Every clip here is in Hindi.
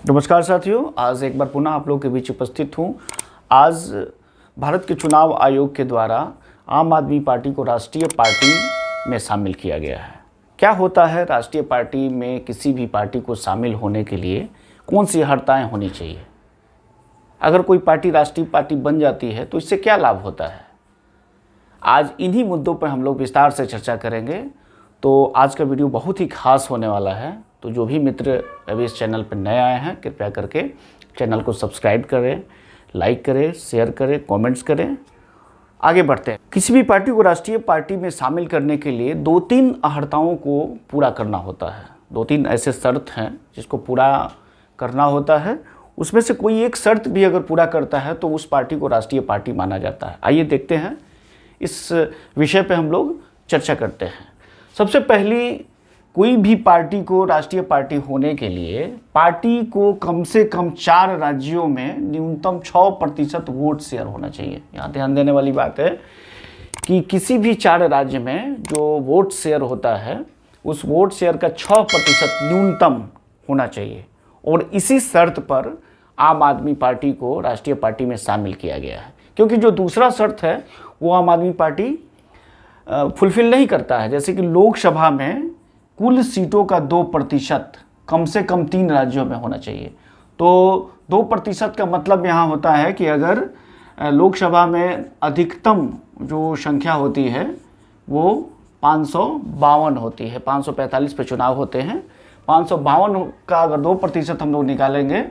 नमस्कार साथियों, आज एक बार पुनः आप लोगों के बीच उपस्थित हूँ। आज भारत के चुनाव आयोग के द्वारा आम आदमी पार्टी को राष्ट्रीय पार्टी में शामिल किया गया है। क्या होता है राष्ट्रीय पार्टी में? किसी भी पार्टी को शामिल होने के लिए कौन सी अर्हताएँ होनी चाहिए? अगर कोई पार्टी राष्ट्रीय पार्टी बन जाती है तो इससे क्या लाभ होता है? आज इन्हीं मुद्दों पर हम लोग विस्तार से चर्चा करेंगे। तो आज का वीडियो बहुत ही खास होने वाला है। तो जो भी मित्र अभी इस चैनल पर नए आए हैं, कृपया करके चैनल को सब्सक्राइब करें, लाइक करें, शेयर करें, कमेंट्स करें। आगे बढ़ते हैं। किसी भी पार्टी को राष्ट्रीय पार्टी में शामिल करने के लिए 2-3 अर्हताओं को पूरा करना होता है। 2-3 ऐसे शर्त हैं जिसको पूरा करना होता है। उसमें से कोई एक शर्त भी अगर पूरा करता है तो उस पार्टी को राष्ट्रीय पार्टी माना जाता है। आइए देखते हैं, इस विषय पे हम लोग चर्चा करते हैं। सबसे पहली, कोई भी पार्टी को राष्ट्रीय पार्टी होने के लिए पार्टी को कम से कम 4 राज्यों में न्यूनतम 6% वोट शेयर होना चाहिए। यहाँ ध्यान देने वाली बात है कि किसी भी 4 राज्य में जो वोट शेयर होता है उस वोट शेयर का 6% न्यूनतम होना चाहिए। और इसी शर्त पर आम आदमी पार्टी को राष्ट्रीय पार्टी में शामिल किया गया है, क्योंकि जो दूसरा शर्त है वो आम आदमी पार्टी फुलफिल नहीं करता है। जैसे कि लोकसभा में कुल सीटों का 2% कम से कम 3 राज्यों में होना चाहिए। तो 2% का मतलब यहाँ होता है कि अगर लोकसभा में अधिकतम जो संख्या होती है वो 552 होती है, 545 पे चुनाव होते हैं, 552 का अगर 2% हम लोग निकालेंगे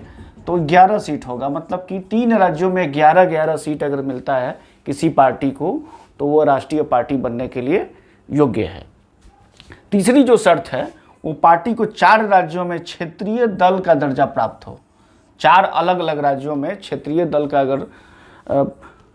तो 11 सीट होगा। मतलब कि 3 राज्यों में 11-11 सीट अगर मिलता है किसी पार्टी को तो वो राष्ट्रीय पार्टी बनने के लिए योग्य है। तीसरी जो शर्त है वो पार्टी को 4 राज्यों में क्षेत्रीय दल का दर्जा प्राप्त हो। 4 अलग अलग राज्यों में क्षेत्रीय दल का अगर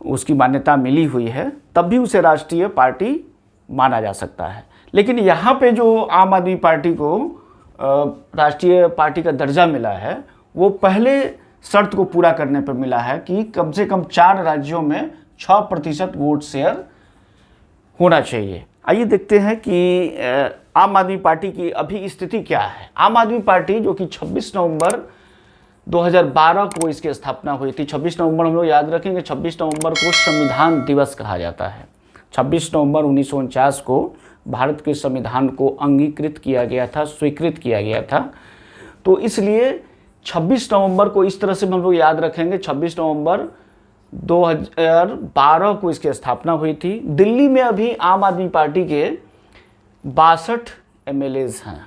उसकी मान्यता मिली हुई है तब भी उसे राष्ट्रीय पार्टी माना जा सकता है। लेकिन यहाँ पे जो आम आदमी पार्टी को राष्ट्रीय पार्टी का दर्जा मिला है वो पहले शर्त को पूरा करने पर मिला है कि कम से कम 4 राज्यों में 6% वोट शेयर होना चाहिए। आइए देखते हैं कि आम आदमी पार्टी की अभी स्थिति क्या है। आम आदमी पार्टी जो कि 26 नवंबर 2012 को इसकी स्थापना हुई थी। 26 नवंबर हम लोग याद रखेंगे, 26 नवंबर को संविधान दिवस कहा जाता है। 26 नवंबर 1949 को भारत के संविधान को अंगीकृत किया गया था, स्वीकृत किया गया था। तो इसलिए 26 नवंबर को इस तरह से हम लोग याद रखेंगे। 26 नवंबर 2012 को इसकी स्थापना हुई थी। दिल्ली में अभी आम आदमी पार्टी के 62 MLAs हैं,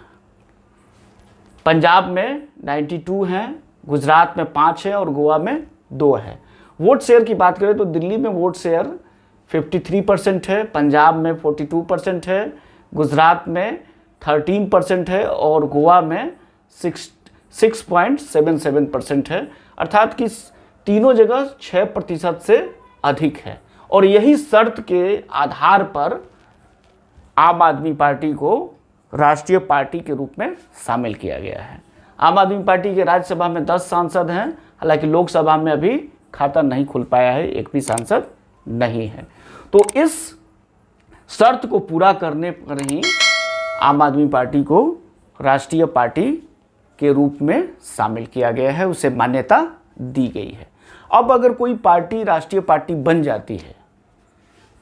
पंजाब में 92 हैं, गुजरात में 5 है और गोवा में 2 है। वोट शेयर की बात करें तो दिल्ली में वोट शेयर 53% है, पंजाब में 42% है, गुजरात में 13% है और गोवा में 6.77% है। अर्थात कि तीनों जगह 6% से अधिक है। और यही शर्त के आधार पर आम आदमी पार्टी को राष्ट्रीय पार्टी के रूप में शामिल किया गया है। आम आदमी पार्टी के राज्यसभा में 10 सांसद हैं, हालांकि लोकसभा में अभी खाता नहीं खुल पाया है, एक भी सांसद नहीं है। तो इस शर्त को पूरा करने पर ही आम आदमी पार्टी को राष्ट्रीय पार्टी के रूप में शामिल किया गया है, उसे मान्यता दी गई है। अब अगर कोई पार्टी राष्ट्रीय पार्टी बन जाती है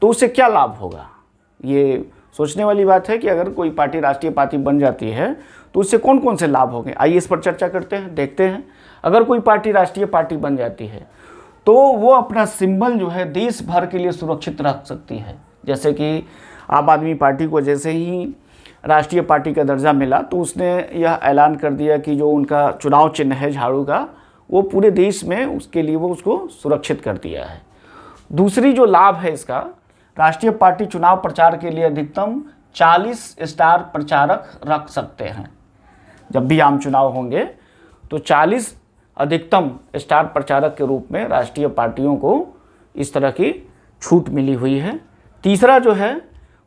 तो उसे क्या लाभ होगा? ये सोचने वाली बात है कि अगर कोई पार्टी राष्ट्रीय पार्टी बन जाती है तो उससे कौन कौन से लाभ होंगे। आइए इस पर चर्चा करते हैं, देखते हैं। अगर कोई पार्टी राष्ट्रीय पार्टी बन जाती है तो वो अपना सिंबल जो है देश भर के लिए सुरक्षित रख सकती है। जैसे कि आम आदमी पार्टी को जैसे ही राष्ट्रीय पार्टी का दर्जा मिला तो उसने यह ऐलान कर दिया कि जो उनका चुनाव चिन्ह है झाड़ू का, वो पूरे देश में उसके लिए वो उसको सुरक्षित कर दिया है। दूसरी जो लाभ है इसका, राष्ट्रीय पार्टी चुनाव प्रचार के लिए अधिकतम 40 स्टार प्रचारक रख सकते हैं। जब भी आम चुनाव होंगे तो 40 अधिकतम स्टार प्रचारक के रूप में राष्ट्रीय पार्टियों को इस तरह की छूट मिली हुई है। तीसरा जो है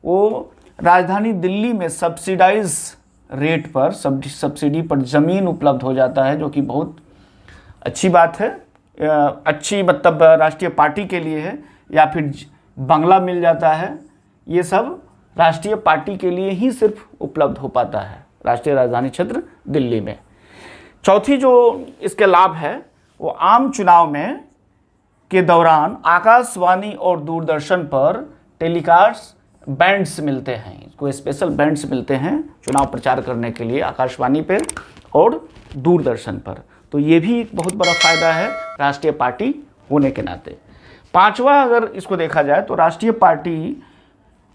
वो राजधानी दिल्ली में सब्सिडाइज रेट पर सब्सिडी पर ज़मीन उपलब्ध हो जाता है, जो कि बहुत अच्छी बात है। अच्छी मतलब राष्ट्रीय पार्टी के लिए है। या फिर बंगला मिल जाता है, ये सब राष्ट्रीय पार्टी के लिए ही सिर्फ उपलब्ध हो पाता है, राष्ट्रीय राजधानी क्षेत्र दिल्ली में। चौथी जो इसके लाभ है वो आम चुनाव में के दौरान आकाशवाणी और दूरदर्शन पर टेलीकास्ट बैंड्स मिलते हैं, इसको स्पेशल बैंड्स मिलते हैं चुनाव प्रचार करने के लिए आकाशवाणी पे और दूरदर्शन पर। तो ये भी एक बहुत बड़ा फायदा है राष्ट्रीय पार्टी होने के नाते। पांचवा अगर इसको देखा जाए तो राष्ट्रीय पार्टी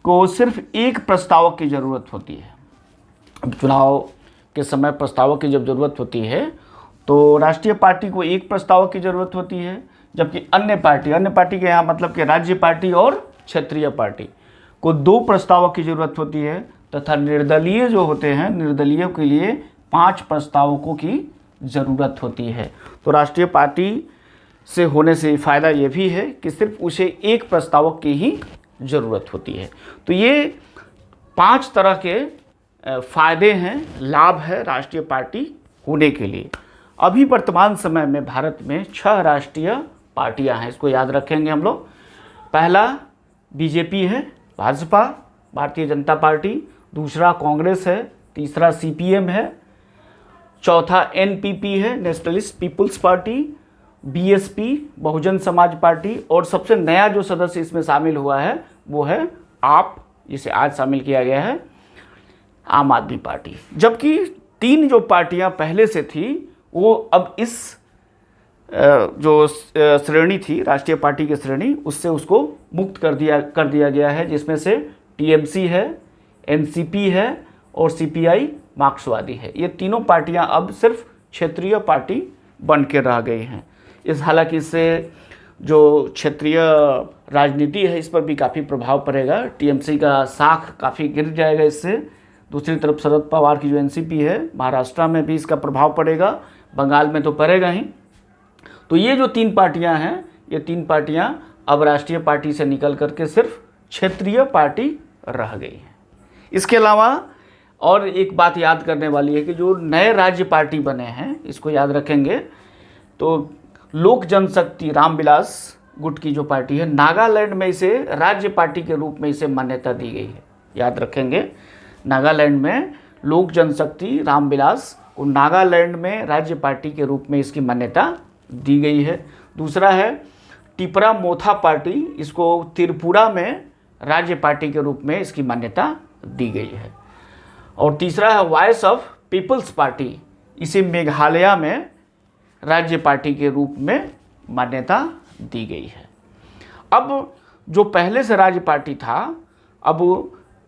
को सिर्फ एक प्रस्तावक की ज़रूरत होती है। अब चुनाव के समय प्रस्तावक की जब ज़रूरत होती है तो राष्ट्रीय पार्टी को एक प्रस्तावक की ज़रूरत होती है, जबकि अन्य पार्टी के यहाँ मतलब कि राज्य पार्टी और क्षेत्रीय पार्टी को 2 प्रस्तावक की ज़रूरत होती है, तथा निर्दलीय जो होते हैं निर्दलीय के लिए 5 प्रस्तावकों की ज़रूरत होती है। तो राष्ट्रीय पार्टी से होने से फ़ायदा ये भी है कि सिर्फ उसे एक प्रस्तावक की ही ज़रूरत होती है। तो ये 5 तरह के फ़ायदे हैं, लाभ है राष्ट्रीय पार्टी होने के लिए। अभी वर्तमान समय में भारत में 6 राष्ट्रीय पार्टियां हैं, इसको याद रखेंगे हम लोग। पहला बीजेपी है, भाजपा भारतीय जनता पार्टी, दूसरा कांग्रेस है, तीसरा सीपीएम है, चौथा एनपीपी है nationalist people's party, BSP Bahujan Samaj party, और सबसे नया जो सदस्य इसमें शामिल हुआ है वो है आप, जिसे आज शामिल किया गया है आम आदमी पार्टी। जबकि 3 जो पार्टियां पहले से थी वो अब इस जो श्रेणी थी राष्ट्रीय पार्टी की श्रेणी उससे उसको मुक्त कर दिया गया है, जिसमें से टीएमसी है, एनसीपी है और सीपीआई मार्क्सवादी है। ये तीनों पार्टियां अब सिर्फ क्षेत्रीय पार्टी बन के रह गई हैं। हालांकि इससे जो क्षेत्रीय राजनीति है इस पर भी काफ़ी प्रभाव पड़ेगा, टीएमसी का साख काफ़ी गिर जाएगा इससे। दूसरी तरफ शरद पवार की जो एनसीपी है महाराष्ट्र में भी इसका प्रभाव पड़ेगा, बंगाल में तो पड़ेगा ही। तो ये जो 3 पार्टियां हैं ये 3 पार्टियां अब राष्ट्रीय पार्टी से निकल करके सिर्फ क्षेत्रीय पार्टी रह गई है। इसके अलावा और एक बात याद करने वाली है कि जो नए राज्य पार्टी बने हैं इसको याद रखेंगे तो लोक जनशक्ति रामविलास गुट की जो पार्टी है नागालैंड में इसे राज्य पार्टी के रूप में इसे मान्यता दी गई है। याद रखेंगे नागालैंड में लोक जनशक्ति रामविलास को नागालैंड में राज्य पार्टी के रूप में इसकी मान्यता दी गई है। दूसरा है टिपरा मोथा पार्टी, इसको त्रिपुरा में राज्य पार्टी के रूप में इसकी मान्यता दी गई है। और तीसरा है वॉइस ऑफ पीपल्स पार्टी, इसे मेघालय में राज्य पार्टी के रूप में मान्यता दी गई है। अब जो पहले से राज्य पार्टी था अब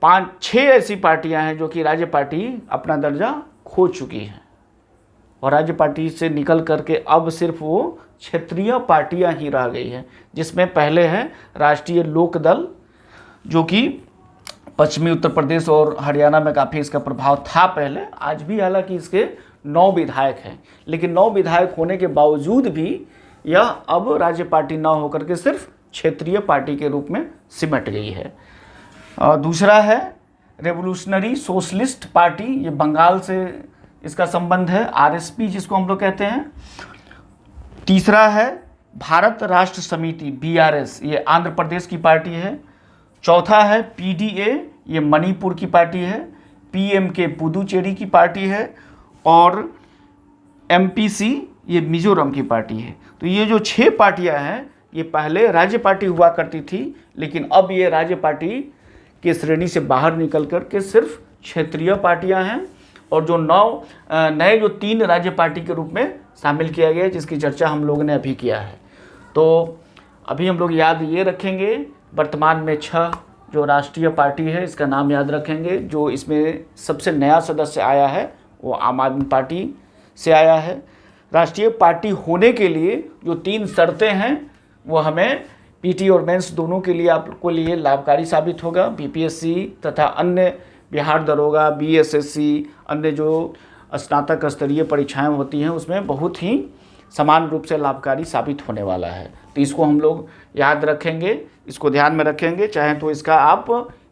5-6 ऐसी पार्टियां हैं जो कि राज्य पार्टी अपना दर्जा खो चुकी हैं और राज्य पार्टी से निकल करके अब सिर्फ वो क्षेत्रीय पार्टियां ही रह गई हैं, जिसमें पहले है राष्ट्रीय लोक दल जो कि पश्चिमी उत्तर प्रदेश और हरियाणा में काफ़ी इसका प्रभाव था पहले, आज भी हालांकि इसके 9 विधायक हैं, लेकिन 9 विधायक होने के बावजूद भी यह अब राज्य पार्टी न होकर के सिर्फ क्षेत्रीय पार्टी के रूप में सिमट गई है। दूसरा है रेवोल्यूशनरी सोशलिस्ट पार्टी, ये बंगाल से इसका संबंध है, आरएसपी जिसको हम लोग कहते हैं। तीसरा है भारत राष्ट्र समिति बीआरएस, ये आंध्र प्रदेश की पार्टी है। चौथा है पीडीए, ये मणिपुर की पार्टी है। पीएमके पुदुचेरी की पार्टी है और एमपीसी ये मिजोरम की पार्टी है। तो ये जो 6 पार्टियां हैं ये पहले राज्य पार्टी हुआ करती थी, लेकिन अब ये राज्य पार्टी की श्रेणी से बाहर निकल कर के सिर्फ क्षेत्रीय पार्टियां हैं। और जो 9 नए जो 3 राज्य पार्टी के रूप में शामिल किया गया जिसकी चर्चा हम लोगों ने अभी किया है। तो अभी हम लोग याद ये रखेंगे वर्तमान में 6 जो राष्ट्रीय पार्टी है इसका नाम याद रखेंगे। जो इसमें सबसे नया सदस्य आया है वो आम आदमी पार्टी से आया है। राष्ट्रीय पार्टी होने के लिए जो 3 शर्तें हैं वो हमें पीटी और मेंस दोनों के लिए आपको लिए लाभकारी साबित होगा। बीपीएससी तथा अन्य बिहार दरोगा, बीएसएससी, अन्य जो स्नातक स्तरीय परीक्षाएं होती हैं उसमें बहुत ही समान रूप से लाभकारी साबित होने वाला है। तो इसको हम लोग याद रखेंगे, इसको ध्यान में रखेंगे। चाहे तो इसका आप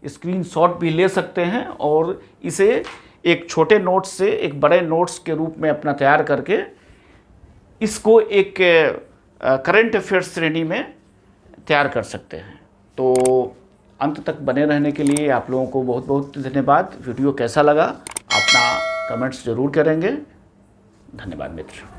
स्क्रीनशॉट भी ले सकते हैं और इसे एक छोटे नोट्स से एक बड़े नोट्स के रूप में अपना तैयार करके इसको एक करंट अफेयर्स श्रेणी में तैयार कर सकते हैं। तो अंत तक बने रहने के लिए आप लोगों को बहुत बहुत धन्यवाद। वीडियो कैसा लगा अपना कमेंट्स ज़रूर करेंगे। धन्यवाद मित्र।